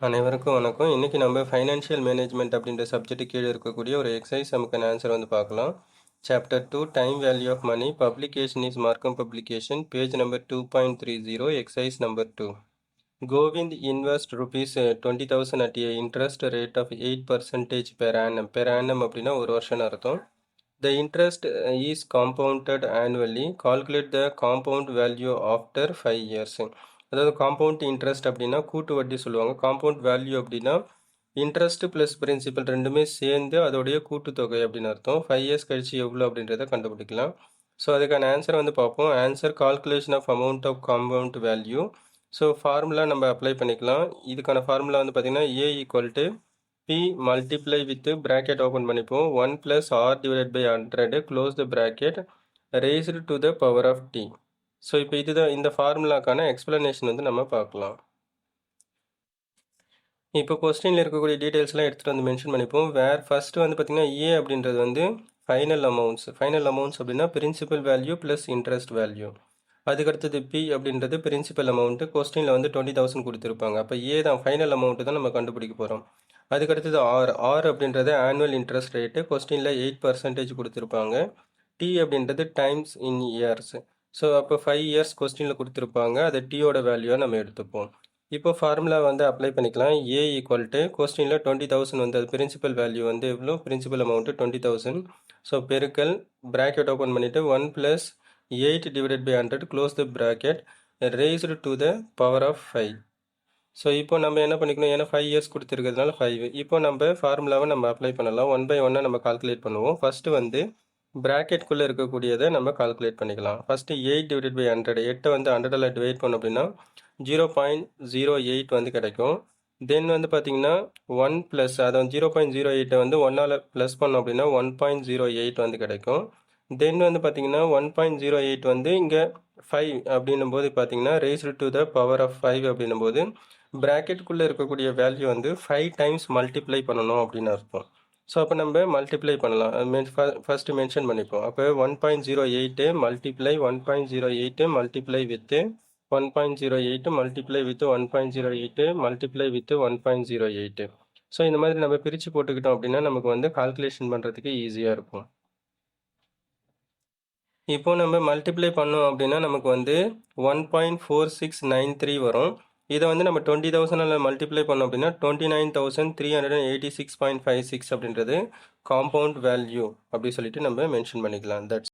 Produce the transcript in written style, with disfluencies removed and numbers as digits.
அனைவருக்கும் வணக்கம். இன்னைக்கு நம்ம ஃபைனான்ஷியல் மேனேஜ்மெண்ட் அப்படின்ற சப்ஜெக்ட் கீழே இருக்கக்கூடிய ஒரு எக்ஸசைஸ் நமக்கு ஆன்சர் வந்து பார்க்கலாம். Chapter 2 time value of money publication is Margham publication page number 2.30 exercise number 2. Govind invest rupees 20,000 at a interest rate of 8% per annum. Per annum அப்படின்னா ஒரு வருஷம் அர்த்தம். The interest is compounded annually. Calculate the compound value after 5 years. அதாவது compound interest அப்படின்னா கூட்டு வட்டி சொல்லுவாங்க. Compound value அப்படின்னா இன்ட்ரெஸ்ட் ப்ளஸ் பிரின்சிபல் ரெண்டுமே சேர்ந்து அதோடைய கூட்டுத்தொகை அப்படின்னு அர்த்தம். 5 இயர்ஸ் கழிச்சு எவ்வளோ அப்படின்றத கண்டுபிடிக்கலாம். ஸோ அதுக்கான ஆன்சர் வந்து பார்ப்போம். Answer calculation of amount of compound value. So formula நம்ம அப்ளை பண்ணிக்கலாம். இதுக்கான ஃபார்முலா வந்து பார்த்திங்கன்னா A equal to P multiply with bracket open பண்ணிப்போம் 1 plus R divided by 100 close the bracket raised to the power of T. So இப்போ இதுதான் இந்த ஃபார்முலாக்கான explanation வந்து நம்ம பார்க்கலாம். இப்போ கொஸ்டினில் இருக்கக்கூடிய டீட்டெயில்ஸ்லாம் எடுத்துகிட்டு வந்து மென்ஷன் பண்ணிப்போம். ஃபர்ஸ்ட் வந்து பார்த்திங்கன்னா ஏ அப்படின்றது வந்து ஃபைனல் அமௌண்ட்ஸ் அப்படின்னா principal value plus interest value. அதுக்கடுத்தது பி அப்படின்றது பிரின்சிபல் அமௌண்ட்டு. கொஸ்டினில் வந்து 20,000 கொடுத்துருப்பாங்க. அப்போ ஏ தான் ஃபைனல் அமௌண்ட்டு தான் நம்ம கண்டுபிடிக்க போகிறோம். அதுக்கடுத்தது ஆர் அப்படின்றது ஆனுவல் இன்ட்ரெஸ்ட் ரேட்டு. கொஸ்டினில் 8% கொடுத்துருப்பாங்க. டி அப்படின்றது டைம்ஸ் இன் இயர்ஸ். ஸோ அப்போ 5 இயர்ஸ் கொஸ்டினில் கொடுத்துருப்பாங்க. அதை டீயோட வேல்யூவாக நம்ம எடுத்துப்போம். இப்போ ஃபார்முலா வந்து அப்ளை பண்ணிக்கலாம். ஏ ஈக்குவல் டு கொஸ்டினில் 20,000 வந்து அது பிரின்சிபல் வேல்யூ வந்து எவ்வளோ பிரின்சிபல் அமௌண்ட்டு 20,000. ஸோ பெருக்கல் ப்ராக்கெட் ஓப்பன் பண்ணிவிட்டு 1 + 8 divided by 100 close the bracket raised to the power of 5. So இப்போ நம்ம என்ன பண்ணிக்கணும், ஏன்னா 5 இயர்ஸ் கொடுத்துருக்கிறதுனால 5. இப்போ நம்ம ஃபார்முலாவை நம்ம அப்ளை பண்ணலாம். 1 by 1 நம்ம கால்குலேட் பண்ணுவோம். ஃபஸ்ட்டு வந்து ப்ராக்கெட்குள்ளே இருக்கக்கூடியதை நம்ம கால்குலேட் பண்ணிக்கலாம். ஃபஸ்ட்டு 8 divided by 100, 8 வந்து 100 டிவைட் பண்ணோம் அப்படின்னா 0.08 வந்து கிடைக்கும். தென் வந்து பார்த்தீங்கன்னா 1 ப்ளஸ் அதை வந்து 0.08 வந்து 1ஆல் ப்ளஸ் பண்ணோம் அப்படின்னா 1.08 வந்து கிடைக்கும். தென் வந்து பார்த்தீங்கன்னா 1.08 வந்து இங்கே 5 அப்படின்னும் போது பார்த்தீங்கன்னா raised to the power of 5 அப்படின்னும் போது ப்ராக்கெட்டுக்குள்ளே இருக்கக்கூடிய வேல்யூ வந்து 5 டைம்ஸ் மல்டிப்ளை பண்ணணும் அப்படின்னு அர்த்தம். ஸோ அப்போ நம்ம மல்டிப்ளை பண்ணலாம். ஃபஸ்ட்டு மென்ஷன் பண்ணிப்போம். அப்போ 1.08 multiply 1.08 multiply with 1.08 multiply with 1.08 multiply with 1.08. So இந்த மாதிரி நம்ம பிரித்து போட்டுக்கிட்டோம் அப்படின்னா நமக்கு வந்து கால்குலேஷன் பண்ணுறதுக்கு ஈஸியாக இருக்கும். இப்போ நம்ம மல்டிப்ளை பண்ணோம் அப்படின்னா நமக்கு வந்து 1.4693 வரும். இதை வந்து நம்ம 20,000 மல்டிப்ளை பண்ணோம் அப்படின்னா 29,386.56 அப்படின்றது காம்பவுண்ட் வேல்யூ அப்படி சொல்லிட்டு நம்ம மென்ஷன் பண்ணிக்கலாம். தட்ஸ்